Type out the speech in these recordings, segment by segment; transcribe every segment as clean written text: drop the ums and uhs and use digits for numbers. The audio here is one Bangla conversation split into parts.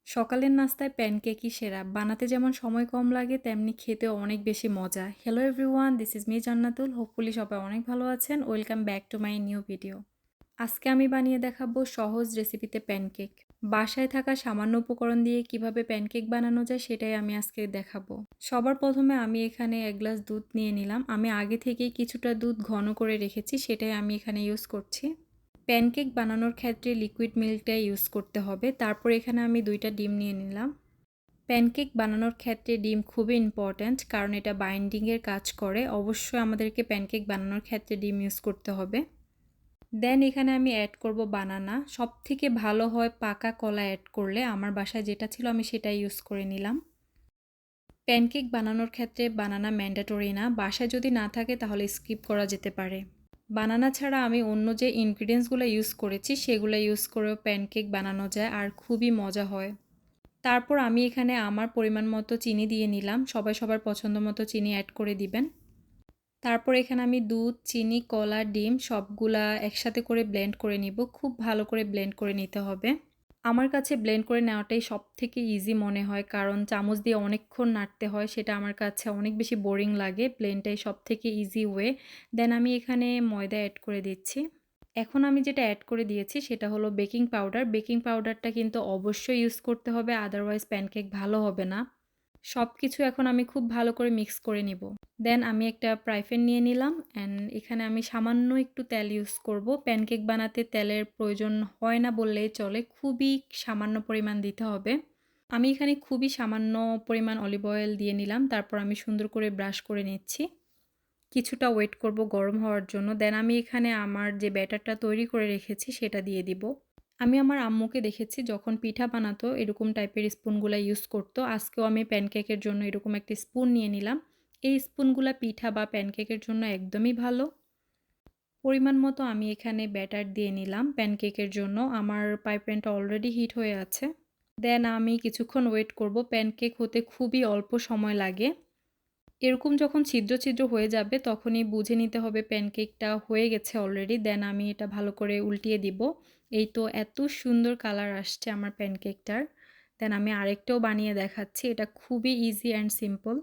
সকালের নাস্তায় প্যানকেকই সেরা। বানাতে যেমন সময় কম লাগে তেমনি খেতেও অনেক বেশি মজা। Hello everyone, this is me Jannatul. Hopefully সবাই অনেক ভালো আছেন। Welcome back to my new video. আজকে আমি বানিয়ে দেখাবো সহজ রেসিপিতে প্যানকেক। বাসায় থাকা সামান্য উপকরণ দিয়ে কিভাবে প্যানকেক বানানো যায় সেটাই আমি আজকে দেখাবো। সবার প্রথমে আমি এখানে 1 গ্লাস দুধ নিয়ে নিলাম। আমি আগে থেকেই কিছুটা দুধ ঘন করে রেখেছি, সেটাই আমি এখানে ইউজ করছি। প্যানকেক বানানোর ক্ষেত্রে লিকুইড মিল্কটাই ইউজ করতে হবে। তারপর এখানে আমি 2টা ডিম নিয়ে নিলাম। প্যানকেক বানানোর ক্ষেত্রে ডিম খুবই ইম্পর্ট্যান্ট, কারণ এটা বাইন্ডিংয়ের কাজ করে। অবশ্যই আমাদেরকে প্যানকেক বানানোর ক্ষেত্রে ডিম ইউজ করতে হবে। দেন এখানে আমি অ্যাড করব বানানা। সবথেকে ভালো হয় পাকা কলা অ্যাড করলে। আমার বাসায় যেটা ছিল আমি সেটাই ইউজ করে নিলাম। প্যানকেক বানানোর ক্ষেত্রে বানানা ম্যান্ডেটরি না। বাসায় যদি না থাকে তাহলে স্কিপ করা যেতে পারে। বানানা ছাড়া আমি অন্য যে ইনগ্রিডিয়েন্টসগুলো ইউজ করেছি সেগুলো ইউজ করেও প্যানকেক বানানো যায় আর খুবই মজা হয়। তারপর আমি এখানে আমার পরিমাণ মতো চিনি দিয়ে নিলাম। সবাই সবার পছন্দ মতো চিনি অ্যাড করে দিবেন। তারপর এখানে আমি দুধ, চিনি, কলা, ডিম সবগুলা একসাথে করে ব্লেন্ড করে নিব। খুব ভালো করে ব্লেন্ড করে নিতে হবে। আমার কাছে ব্লেন্ড করে নেওয়াটাই সবথেকে ইজি মনে হয়, কারণ চামচ দিয়ে অনেকক্ষণ নাড়তে হয়, সেটা আমার কাছে অনেক বেশি বোরিং লাগে। ব্লেন্ডটাই সবথেকে ইজি ওয়ে। দেন আমি এখানে ময়দা অ্যাড করে দিচ্ছি। এখন আমি যেটা অ্যাড করে দিয়েছি সেটা হলো বেকিং পাউডার। বেকিং পাউডারটা কিন্তু অবশ্যই ইউজ করতে হবে, আদারওয়াইজ প্যানকেক ভালো হবে না। সব কিছু এখন আমি খুব ভালো করে মিক্স করে নিব। দেন আমি একটা ফ্রাই প্যান নিয়ে নিলাম অ্যান্ড এখানে আমি সামান্য একটু তেল ইউজ করব। প্যানকেক বানাতে তেলের প্রয়োজন হয় না বললেই চলে, খুবই সামান্য পরিমাণ দিতে হবে। আমি এখানে খুবই সামান্য পরিমাণ অলিভ অয়েল দিয়ে নিলাম। তারপর আমি সুন্দর করে ব্রাশ করে নিচ্ছি। কিছুটা ওয়েট করব গরম হওয়ার জন্য। দেন আমি এখানে আমার যে ব্যাটারটা তৈরি করে রেখেছি সেটা দিয়ে দিব। আমি আমার আম্মুকে দেখেছি যখন পিঠা বানাতো এরকম টাইপের স্পুনগুলা ইউজ করতো। আজকেও আমি প্যানকেকের জন্য এরকম একটা স্পুন নিয়ে নিলাম। এই স্পুনগুলা পিঠা বা প্যানকেকের জন্য একদমই ভালো। পরিমাণ মতো আমি এখানে ব্যাটার দিয়ে নিলাম প্যানকেকের জন্য। আমার ফ্রাই প্যানটা অলরেডি হিট হয়ে আছে। দেন আমি কিছুক্ষণ ওয়েট করব। প্যানকেক হতে খুবই অল্প সময় লাগে। এরকম যখন ছিদ্র ছিদ্র হয়ে যাবে তখনই বুঝে নিতে হবে প্যানকেকটা হয়ে গেছে অলরেডি। দেন আমি এটা ভালো করে উল্টিয়ে দিব। এই তো এত সুন্দর কালার আসছে আমার প্যানকেকটার। দেন আমি আরেকটাও বানিয়ে দেখাচ্ছি। এটা খুবই ইজি অ্যান্ড সিম্পল।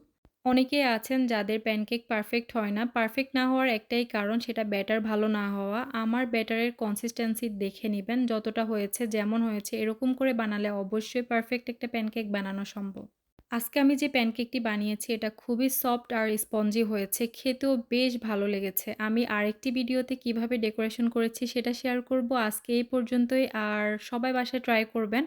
অনেকেই আছেন যাদের প্যানকেক পারফেক্ট হয় না। পারফেক্ট না হওয়ার একটাই কারণ, সেটা ব্যাটার ভালো না হওয়া। আমার ব্যাটারের কনসিস্টেন্সি দেখে নেবেন, যতটা হয়েছে যেমন হয়েছে এরকম করে বানালে অবশ্যই পারফেক্ট একটা প্যানকেক বানানো সম্ভব। আজকে আমি যে প্যানকেকটি বানিয়েছি এটা খুবই সফট আর স্পঞ্জি হয়েছে, খেতেও বেশ ভালো লেগেছে। আমি আরেকটি ভিডিওতে কিভাবে ডেকোরেশন করেছি সেটা শেয়ার করব। আজকে এই পর্যন্তই। আর সবাই বাসায় ট্রাই করবেন।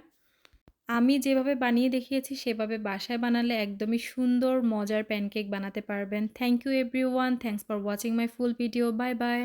আমি যেভাবে বানিয়ে দেখিয়েছি সেভাবে বাসায় বানালে একদমই সুন্দর মজার প্যানকেক বানাতে পারবেন। Thank you everyone, thanks for watching my full video. Bye by.